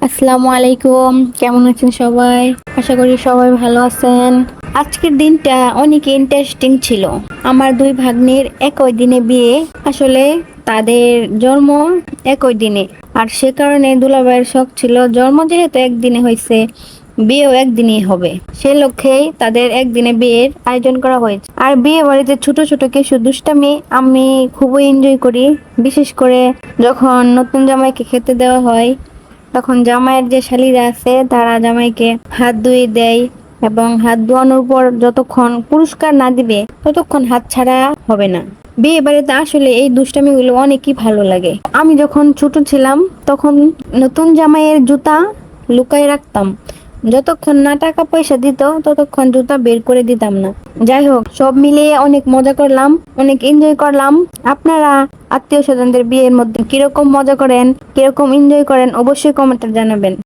আসসালামু আলাইকুম। কেমন আছেন সবাই? আশা করি সবাই ভালো আছেন। আজকের দিনটা অনেক ইন্টারেস্টিং ছিল। আমার দুই ভাগ্নির একই দিনে বিয়ে। আসলে তাদের জন্ম একই দিনে, আর সে কারণে দুলাভাইয়ের শখ ছিল জন্ম যেহেতু একদিনে হয়েছে, বিয়েও একদিনই হবে। সে লক্ষ্যেই তাদের একদিনে বিয়ের আয়োজন করা হয়েছে। আর বিয়ে বাড়িতে ছোট ছোট কিছু দুষ্টামি আমি খুবই এনজয় করি। বিশেষ করে যখন নতুন জামাইকে খেতে দেওয়া হয়, তখন জামাইয়ের যে শালীরা আছে তারা জামাইকে হাত ধুয়ে দেয়, এবং হাত ধোয়ানোর পর যতক্ষণ পুরস্কার না দিবে ততক্ষণ হাত ছাড়া হবে না। বিয়ে বাড়িতে আসলে এই দুষ্টামিগুলো অনেকই ভালো লাগে। আমি যখন ছোট ছিলাম তখন নতুন জামাইয়ের জুতা লুকায় রাখতাম। যতক্ষণ না টাকা পয়সা দিত ততক্ষণ জুতা বের করে দিতাম না। যাই হোক, সব মিলিয়ে অনেক মজা করলাম, অনেক এনজয় করলাম। আপনারা আত্মীয় স্বজনদের বিয়ের মধ্যে কিরকম মজা করেন, কিরকম এনজয় করেন অবশ্যই কমেন্টে জানাবেন।